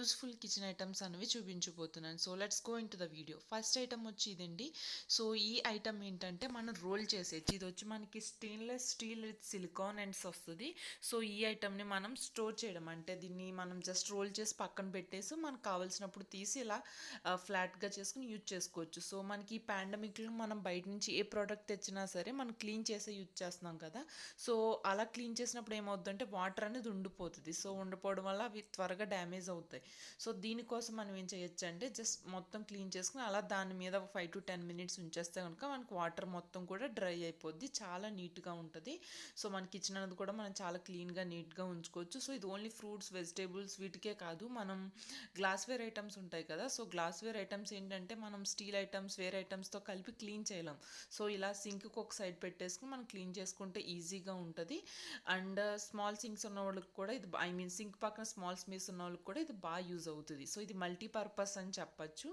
Useful kitchen items అనేవి చూపించబోతున్నాను. So let's go in to the video. First item వచ్చి ఇదండి. సో ఈ ఐటమ్ ఏంటంటే మనం రోల్ చేసేది. ఇది వచ్చి మనకి stainless steel with silicon ends వస్తుంది. సో ఈ ఐటమ్ని మనం స్టోర్ చేయడం అంటే దీన్ని మనం జస్ట్ రోల్ చేసి పక్కన పెట్టేసి మనకు కావాల్సినప్పుడు తీసి ఇలా ఫ్లాట్గా చేసుకుని యూజ్ చేసుకోవచ్చు. సో మనకి ఈ పాండమిక్లో మనం బయట నుంచి ఏ ప్రోడక్ట్ తెచ్చినా సరే మనం క్లీన్ చేసే యూజ్ చేస్తున్నాం కదా. సో అలా క్లీన్ చేసినప్పుడు ఏమవుతుందంటే వాటర్ అనేది ఉండిపోతుంది. సో ఉండిపోవడం వల్ల అవి త్వరగా డ్యామేజ్ అవుతాయి. సో దీనికోసం మనం ఏం చేయొచ్చు అంటే జస్ట్ మొత్తం క్లీన్ చేసుకుని అలా దాని మీద 5 to 10 minutes ఉంచేస్తే కనుక మనకు వాటర్ మొత్తం కూడా డ్రై అయిపోద్ది. చాలా నీట్గా ఉంటుంది. సో మన కిచెన్ అనేది కూడా మనం చాలా క్లీన్గా నీట్గా ఉంచుకోవచ్చు. సో ఇది ఓన్లీ ఫ్రూట్స్ వెజిటేబుల్స్ వీటికే కాదు, మనం గ్లాస్వేర్ ఐటమ్స్ ఉంటాయి కదా. సో గ్లాస్వేర్ ఐటమ్స్ ఏంటంటే మనం స్టీల్ ఐటమ్స్ వేరే ఐటమ్స్తో కలిపి క్లీన్ చేయలేం. సో ఇలా సింక్కి ఒక సైడ్ పెట్టేసుకుని మనం క్లీన్ చేసుకుంటే ఈజీగా ఉంటుంది. అండ్ స్మాల్ సింక్స్ ఉన్న వాళ్ళకి కూడా ఇది సింక్ పక్కన స్మాల్ స్పేస్ ఉన్న వాళ్ళకి కూడా ఇది బాగా యూజ్ అవుతుంది. సో ఇది మల్టీపర్పస్ అని చెప్పచ్చు.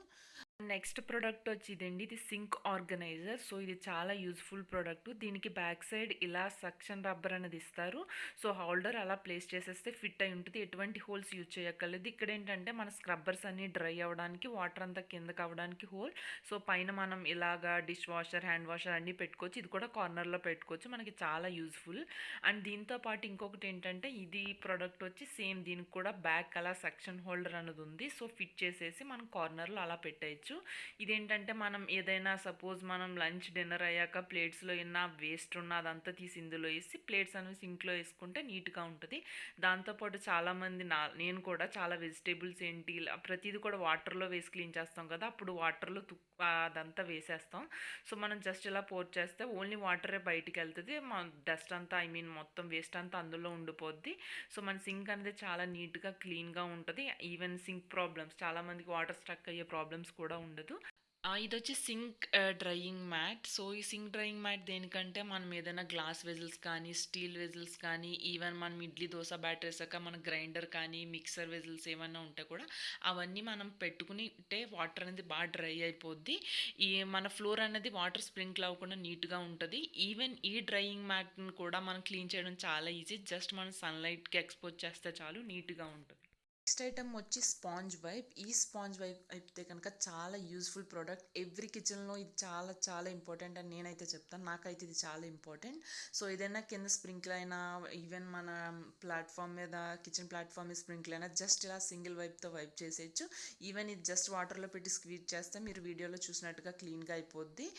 నెక్స్ట్ ప్రోడక్ట్ వచ్చి ఇదండి. ఇది సింక్ ఆర్గనైజర్. సో ఇది చాలా యూజ్ఫుల్ ప్రోడక్ట్. దీనికి బ్యాక్ సైడ్ ఇలా సక్షన్ రబ్బర్ అనేది ఇస్తారు. సో హోల్డర్ అలా ప్లేస్ చేసేస్తే ఫిట్ అయి ఉంటుంది. ఎటువంటి హోల్స్ యూజ్ చేయక్కర్లేదు. ఇక్కడ ఏంటంటే మన స్క్రబ్బర్స్ అన్ని డ్రై అవ్వడానికి, వాటర్ అంతా కిందకి అవ్వడానికి హోల్. సో పైన మనం ఇలాగా డిష్ వాషర్, హ్యాండ్ వాషర్ అన్నీ పెట్టుకోవచ్చు. ఇది కూడా కార్నర్లో పెట్టుకోవచ్చు. మనకి చాలా యూజ్ఫుల్. అండ్ దీంతో పాటు ఇంకొకటి ఏంటంటే ఇది ప్రోడక్ట్ వచ్చి సేమ్ దీనికి కూడా బ్యాక్ అలా సెక్షన్ హోల్డర్ అనేది ఉంది. సో ఫిట్ చేసేసి మనం కార్నర్లో అలా పెట్టేయచ్చు. ఇదేంటంటే మనం ఏదైనా సపోజ్ మనం లంచ్ డిన్నర్ అయ్యాక ప్లేట్స్లో ఏమైనా వేస్ట్ ఉన్న అదంతా తీసి ఇందులో వేసి ప్లేట్స్ అనేవి సింక్లో వేసుకుంటే నీట్గా ఉంటుంది. దాంతోపాటు చాలామంది నేను కూడా చాలా వెజిటేబుల్స్ ఏంటి ప్రతిదీ కూడా వాటర్లో వేసి క్లీన్ చేస్తాం కదా. అప్పుడు వాటర్లో అదంతా వేసేస్తాం. సో మనం జస్ట్ ఇలా పోర్ చేస్తే ఓన్లీ వాటరే బయటికి వెళ్తుంది. డస్ట్ అంతా మొత్తం వేస్ట్ అంతా అందులో ఉండిపోద్ది. సో మన సింక్ అనేది చాలా నీట్గా క్లీన్గా ఉంటుంది. ఈవెన్ సింక్ ప్రాబ్లమ్స్, చాలామందికి వాటర్ స్ట్రక్ అయ్యే ప్రాబ్లమ్స్ కూడా ఉండదు. ఇది వచ్చి సింక్ డ్రైయింగ్ మ్యాట్. సో ఈ సింక్ డ్రైయింగ్ మ్యాట్ దేనికంటే మనం ఏదైనా గ్లాస్ వెజిల్స్ కానీ, స్టీల్ వెజిల్స్ కానీ, ఈవెన్ మనం ఇడ్లీ దోశ బ్యాటర్ వేసాక మన గ్రైండర్ కానీ, మిక్సర్ వెజిల్స్ ఏమన్నా ఉంటే కూడా అవన్నీ మనం పెట్టుకుంటే వాటర్ అనేది బాగా డ్రై అయిపోద్ది. మన ఫ్లోర్ అనేది వాటర్ స్ప్రింకిల్ అవ్వకుండా నీట్గా ఉంటుంది. ఈవెన్ ఈ డ్రైయింగ్ మ్యాట్ని కూడా మనం క్లీన్ చేయడం చాలా ఈజీ. జస్ట్ మనం సన్లైట్కి ఎక్స్పోజ్ చేస్తే చాలు, నీట్గా ఉంటుంది. నెక్స్ట్ ఐటమ్ వచ్చి స్పాంజ్ వైప్. ఈ స్పాంజ్ వైప్ అయితే కనుక చాలా యూజ్ఫుల్ ప్రోడక్ట్. ఎవ్రీ కిచెన్లో ఇది చాలా చాలా ఇంపార్టెంట్ అని నేనైతే చెప్తాను. నాకైతే ఇది చాలా ఇంపార్టెంట్. సో ఏదైనా కింద స్ప్రింకిల్ అయినా, ఈవెన్ మన ప్లాట్ఫామ్ మీద కిచెన్ ప్లాట్ఫామ్ మీద స్ప్రింకిల్ అయినా జస్ట్ ఇలా సింగిల్ వైప్తో వైప్ చేసేయచ్చు. ఈవెన్ ఇది జస్ట్ వాటర్లో పెట్టి స్క్వీజ్ చేస్తే మీరు వీడియోలో చూసినట్టుగా క్లీన్గా అయిపోద్ది.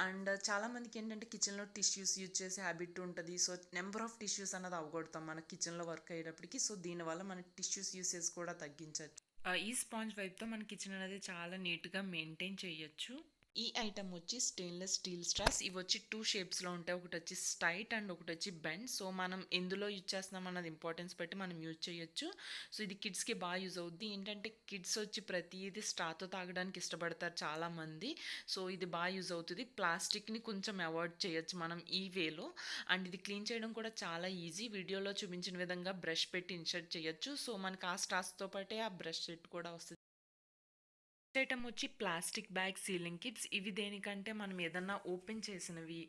అండ్ చాలామందికి ఏంటంటే కిచెన్లో టిష్యూస్ యూజ్ చేసే హ్యాబిట్ ఉంటుంది. సో నెంబర్ ఆఫ్ టిష్యూస్ అన్నది అవగొడతాం మన కిచెన్లో వర్క్ అయ్యేటప్పటికి. సో దీనివల్ల మన టిష్యూస్ యూసేజ్ కూడా తగ్గించవచ్చు. ఈ స్పాంజ్ వైప్తో మన కిచెన్ అనేది చాలా నీట్గా మెయింటైన్ చేయొచ్చు. ఈ ఐటమ్ వచ్చి స్టెయిన్లెస్ స్టీల్ స్ట్రాస్. ఇవి వచ్చి 2 షేప్స్లో ఉంటాయి. ఒకటి వచ్చి స్ట్రైట్ అండ్ ఒకటి వచ్చి బెండ్. సో మనం ఎందులో యూజ్ చేస్తున్నాం అన్నది ఇంపార్టెన్స్ పెట్టి మనం యూజ్ చేయొచ్చు. సో ఇది కిడ్స్కి బాగా యూజ్ అవుద్ది. ఏంటంటే కిడ్స్ వచ్చి ప్రతిదీ స్ట్రాతో తాగడానికి ఇష్టపడతారు చాలామంది. సో ఇది బాగా యూజ్ అవుతుంది. ప్లాస్టిక్ని కొంచెం అవాయిడ్ చేయొచ్చు మనం ఈ వేలో. అండ్ ఇది క్లీన్ చేయడం కూడా చాలా ఈజీ. వీడియోలో చూపించిన విధంగా బ్రష్ పెట్టి ఇన్సర్ట్ చేయొచ్చు. సో మనకు ఆ స్ట్రాస్తో పాటే ఆ బ్రష్ సెట్ కూడా వస్తుంది. ఐటమ్ వచ్చి ప్లాస్టిక్ బ్యాగ్ సీలింగ్ కిట్స్. ఇవి దేనికంటే మనం ఏదన్నా ఓపెన్ చేసినవి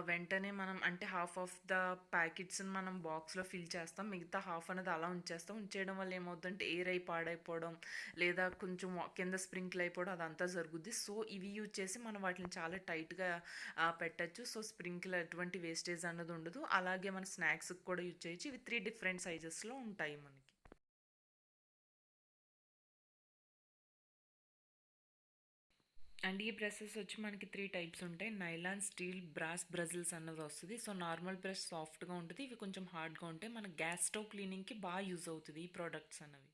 వెంటనే మనం అంటే హాఫ్ ఆఫ్ ద ప్యాకెట్స్ని మనం బాక్స్లో ఫిల్ చేస్తాం, మిగతా హాఫ్ అనేది అలా ఉంచేస్తాం. ఉంచేయడం వల్ల ఏమవుతుందంటే ఎయిర్ అయి పాడైపోవడం లేదా కొంచెం కింద స్ప్రింకిల్ అయిపోవడం అదంతా జరుగుద్ది. సో ఇవి యూజ్ చేసి మనం వాటిని చాలా టైట్గా పెట్టచ్చు. సో స్ప్రింకిల్ ఎటువంటి వేస్టేజ్ అన్నది ఉండదు. అలాగే మన స్నాక్స్కి కూడా యూజ్ చేయొచ్చు. ఇవి 3 డిఫరెంట్ సైజెస్లో ఉంటాయి మనకి. అండ్ ఈ బ్రషెస్ వచ్చి మనకి 3 టైప్స్ ఉంటాయి. నైలాన్, స్టీల్, బ్రాస్ బ్రజిల్స్ అన్నది వస్తుంది. సో నార్మల్ బ్రష్ సాఫ్ట్గా ఉంటుంది, ఇవి కొంచెం హార్డ్గా ఉంటాయి. మన గ్యాస్ స్టవ్ క్లీనింగ్కి బాగా యూజ్ అవుతుంది ఈ ప్రోడక్ట్స్ అన్నవి.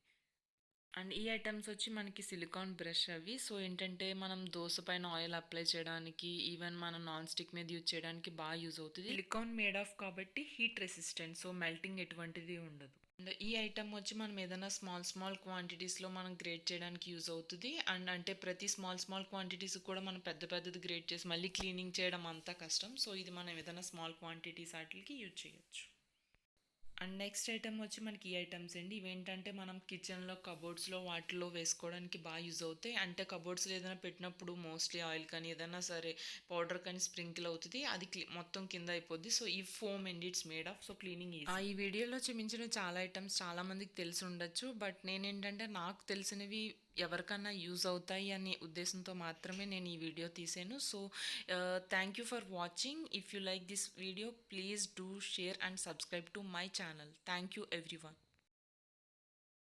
అండ్ ఈ ఐటమ్స్ వచ్చి మనకి సిలికాన్ బ్రష్ అవి. సో ఏంటంటే మనం దోశ పైన ఆయిల్ అప్లై చేయడానికి, ఈవెన్ మనం నాన్ స్టిక్ మీద యూజ్ చేయడానికి బాగా యూజ్ అవుతుంది. సిలికాన్ మేడ్ ఆఫ్ కాబట్టి హీట్ రెసిస్టెంట్. సో మెల్టింగ్ ఎటువంటిది ఉండదు. అండ్ ఈ ఐటమ్ వచ్చి మనం ఏదైనా స్మాల్ క్వాంటిటీస్లో మనం గ్రేట్ చేయడానికి యూజ్ అవుతుంది. అండ్ అంటే ప్రతి స్మాల్ క్వాంటిటీస్ కూడా మనం పెద్దది గ్రేట్ చేసి మళ్ళీ క్లీనింగ్ చేయడం అంతా కష్టం. సో ఇది మనం ఏదైనా స్మాల్ క్వాంటిటీస్ వాటికి యూజ్ చేయొచ్చు. అండ్ నెక్స్ట్ ఐటమ్ వచ్చి మనకి ఈ ఐటమ్స్ అండి. ఇవేంటంటే మనం కిచెన్లో కబోర్డ్స్లో వాటిలో వేసుకోవడానికి బాగా యూజ్ అవుతాయి. అంటే కబోర్డ్స్లో ఏదైనా పెట్టినప్పుడు మోస్ట్లీ ఆయిల్ కానీ ఏదైనా సరే పౌడర్ కానీ స్ప్రింకిల్ అవుతుంది, అది మొత్తం కింద అయిపోద్ది. సో ఈ ఫోమ్ అండి, it's made of, so cleaning easy. ఈ వీడియోలో చూపించిన చాలా ఐటమ్స్ చాలా మందికి తెలిసి ఉండొచ్చు, బట్ నేనేంటంటే నాకు తెలిసినవి ఎవరికన్నా యూజ్ అవుతాయి అనే ఉద్దేశంతో మాత్రమే నేను ఈ వీడియో తీసాను. So thank you for watching. If you like this video, please do share and subscribe to my channel. Thank you everyone.